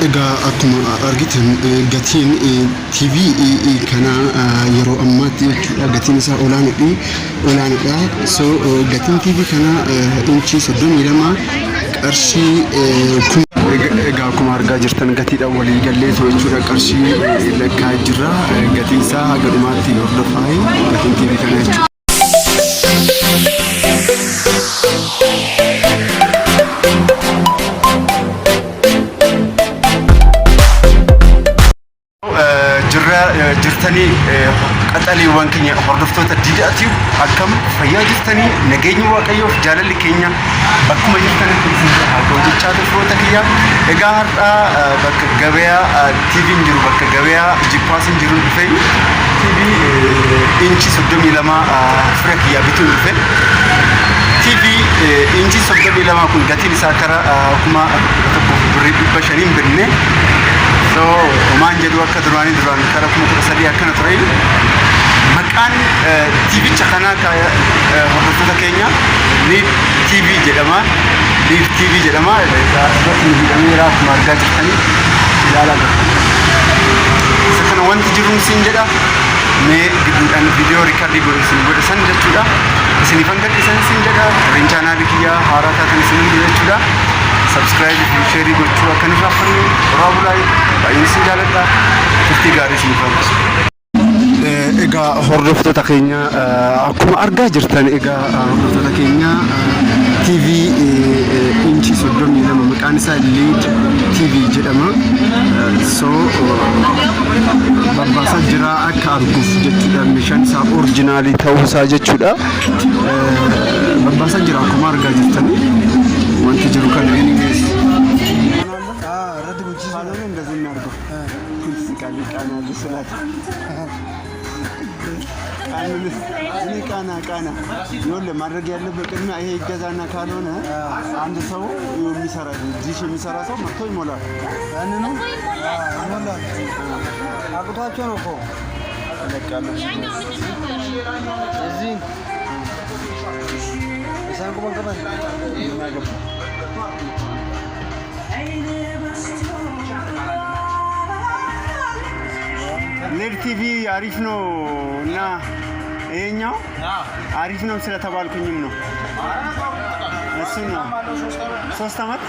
Egaa akkuma argitan gatiin TV kana yeroo ammaatti jechuudha gatiin isaa olaanaadha. So gatiin TV kana inchi 32 qarshii egaa akkuma argaa jirtan gatiidha walii galleetu jechuudha qarshii lakkaa jira gatiin isaa haga dhumaatti hordofaa gatiin TV kana jechuudha. jirtanii qaxaliiwwan keenya hordoftoota diidaatiif akkam fayyaa jirtanii nageenyi waaqayyoof jaalalli keenya bakkuma jirtanitti isin hojjechaa turtoota kiyya egaa har'a bakka gabayaa TV'n jiru bakka gabayaa Jippaasiin jiru dhufee TV inchi 32 fira kiyya bituun dhufee TV inchi 32 kun gatiin isaa kara kuma $1,500 binne so omaan jedhu akka duraan kara kuma $300 akkana ture maqaan TV kana hordoftoota keenya Need TV jedhama Need TV jedhama asirratti hidhameera akkuma argaa jirtanii ilaalaa isa kana wanti jiruun siin jedha mee gidduudhaan viidiyoo riikardii godhan jechuudha isinifan gadhiisan siin jedha qareen chaanaalii kiyyaa haaraa taatan isin jechuudha subscribe and share gochuu akka nuuf affannu raabulaa baay'ee sin jaaladha turtii gaarii sin fayyadu egaa hordoftoota keenya akkuma argaa jirtan egaa hordoftoota keenya TV inchi 32 maqaan isaa Lead TV jedhama so babbaasaa jira akka arguuf jechuudha meeshaan isaa originaalii ta'uu isaa jechuudha babbaasaa jira akkuma argaa jirtan wanti jiru kan anyways ረድ ጉቺ ሳሎን እንደዚህ እናርገው ቃና ልስላት ቃና ይወለ ማድረግ ያለበት ቅድሚያ ይሄ ይገዛና ካልሆነ አንድ ሰው የሚሰራ ዲሽ የሚሰራ ሰው መጥቶ ይሞላል ያንኑ ይሞላል አቁታቸው ነው እኮ ለቃለ እዚህ ሳንቆ መንቀበል ይናገባ ሌድ ቲቪ አሪፍ ነው እና ይሄኛው አሪፍ ነው ስለተባልኩኝም ነው እሱ ነው 3 አመት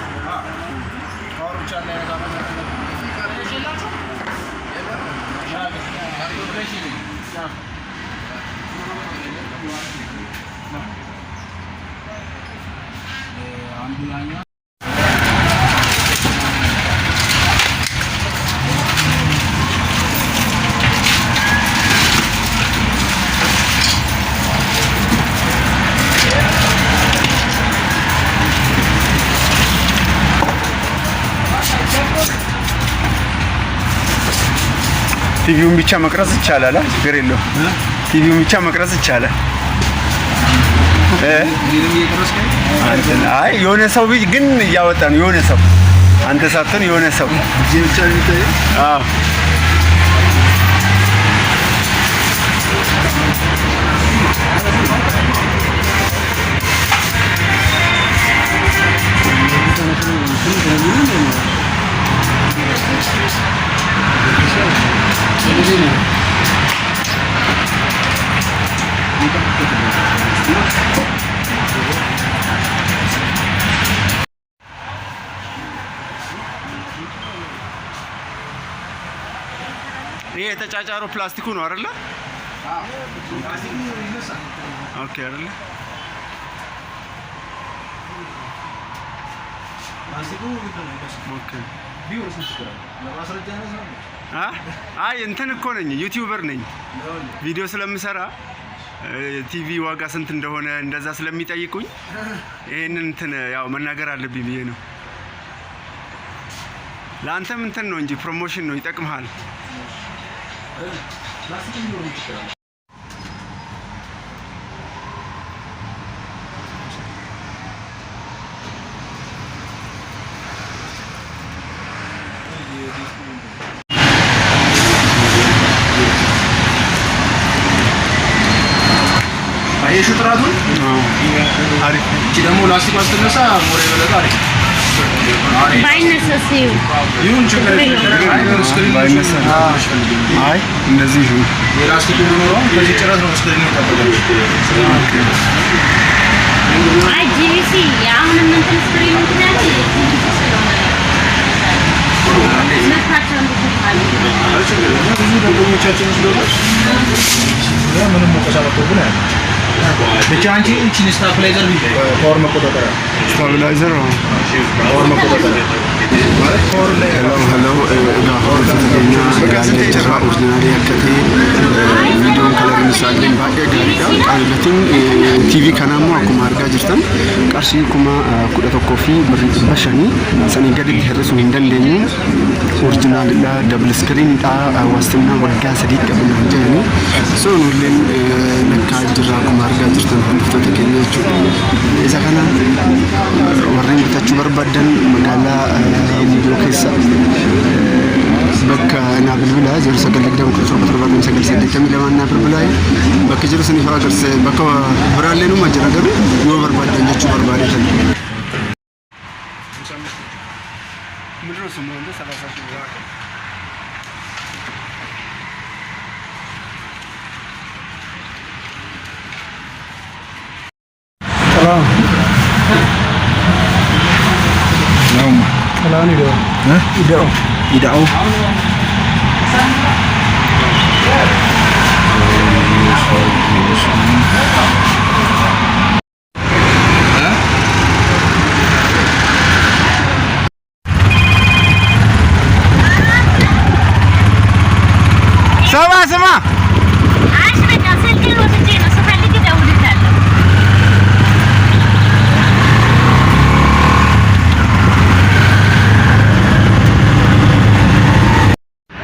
ቲቪውን ብቻ መቅረጽ ይቻላል ችግር የለውም ቲቪውን ብቻ መቅረጽ ይቻላል አይ የሆነ ሰው ግን ያወጣ ነው የሆነ ሰው አንተ ሳትሆን የሆነ ሰው እዚህ ብቻ ነው አዎ ይሄ ተጫጫሮ ፕላስቲኩ ነው አይደለ? አዎ ፕላስቲኩ ይነሳል። ኦኬ አይደለ? ፕላስቲኩ ይነሳል። ኦኬ ቢሆንስ ይችላል። ለማስረጃ ነው። አይ እንትን እኮ ነኝ ዩቲዩበር ነኝ። ቪዲዮ ስለምሰራ ቲቪ ዋጋ ስንት እንደሆነ እንደዛ ስለሚጠይቁኝ ይሄንን እንትን ያው መናገር አለብኝ ብዬ ነው። ላንተም እንትን ነው እንጂ ፕሮሞሽን ነው ይጠቅምሃል። አየሹ ጥራቱን አሪፍ እቺ ደግሞ ላስቲክ ዋስትነሳ ሞሬ በለጣ አሪፍ ባይነሳሲው ይሁን ችግር የለም ስክሪን ባይነሳ አይ እንደዚህ ይሁን የራስ ኪሎ ነው በዚህ ጭራሽ ነው ስክሪን ይተበላል አይ ጂቪሲ አሁን ምን ስክሪን ምክንያት መታቸው እንድትፋሉ ብዙ ደንበኞቻችን ስለሆነ ምንም መቆሳቆጥብን ያለ ብቻ አንቺ እቺን ስታብላይዘር ፓወር መቆጣጠሪያ ስታቢላይዘር ነው ፓወር መቆጣጠሪያ ማለት ፓወር ላይ hello ጋር ተገኘ በጋዜጣ ጀራ ኦሪጂናሊ ያከቴ ቪዲዮን ከለር እንሳለን ባቀ ጋሪዳ ቃልለትን ቲቪ ከናሙ አኩማ አርጋ ጅርተን ቀርሺ ኩማ ኩደ ተኮፊ በሸኒ ሰኒ ገድ ሄረሱ እንደለኝ ኦሪጂናል ላ ደብል ስክሪን ዳ ዋስትና ወጋ ሰዲቅ ቀብና ጀኒ ሶኑልን ለካ ጅራ ኩማ አርጋ ጅርተን ሁሉ ተገኘቹ ኢዛ kana warren bitachuu barbaadan magaalaa Liidoo keessa bakka na bilbila 0917 na bilbila bakka jiru siniif agarse bakka biraallee numa jira garuu yoo barbaadan jechuu barbaadetan ምድረሱ ነው 30 ሺህ ብር ሰላም Kalaan idao. Hah? Idao. Idao. Sama. عايش بك سلكي وتجينا سخليك داولي تاله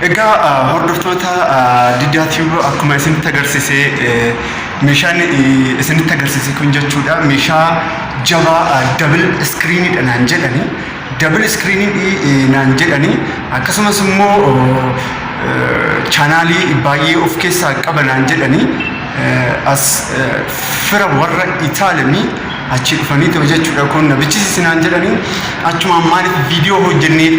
egaa hordoftoota didaatiif akkuma isinitti agarsiisee meeshaan isinitti agarsiise kun jechuudha meeshaa jabaa double screen naan jedhani double screen naan jedhani akkasumas immoo chaanaalii baay'ee of keessaa qaba naan jedhani as fira warra Itaalii achi dhufanii jechuudha kun nabichisi naan jedhani achuma maaliif viidiyoo hojjennee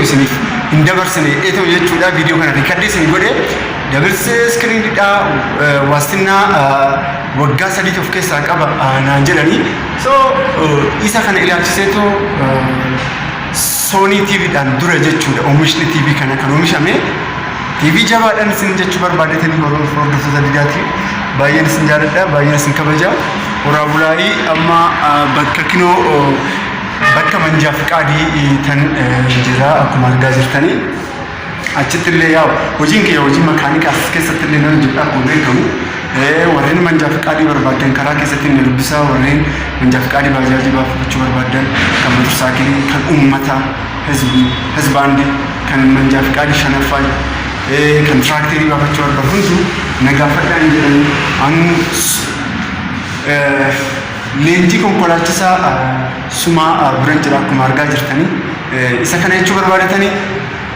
isiniif hin dabarsine eto jechuudha viidiyoo kana riikardii godhe double screen dha waastina waggaa 3 of keessaa qaba naan jedhani so isa kana ilaalchiseetu Sony TV dhaan dura jechuudha oomishni TV kana kan oomishame TV jabaadhaan isin jechuu barbaadetanii hordoftoota didaatiif baay'een isin jaalladha baay'een isin kabaja waraabulaayii amma bakka kinoo bakka manjaa fiqaadii tan jira akkuma argaa jirtanii achitti illee yaa'u hojiin kiyya hojii makaanikaa keessatti illee nan hojjedha akkuma beekamu warreen manjaa fiqaadii barbaadan karaa keessatti inni dubbisaa warreen manjaa fiqaadii baajaajii baafachuu barbaadan kan motorsaayikilii kan uummata hizbaandi kan manjaa fiqaadii shanaffaa kan tiraakterii baafachuu barbaadan hundi nagaafadhaan jedhanii leenjii konkolaachisaa suma biran jira akkuma argaa jirtanii isa kana jechuu barbaadatanii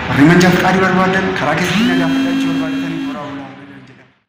warri manjaa fiqaadii barbaadan karaa keessatti nagaafadhaan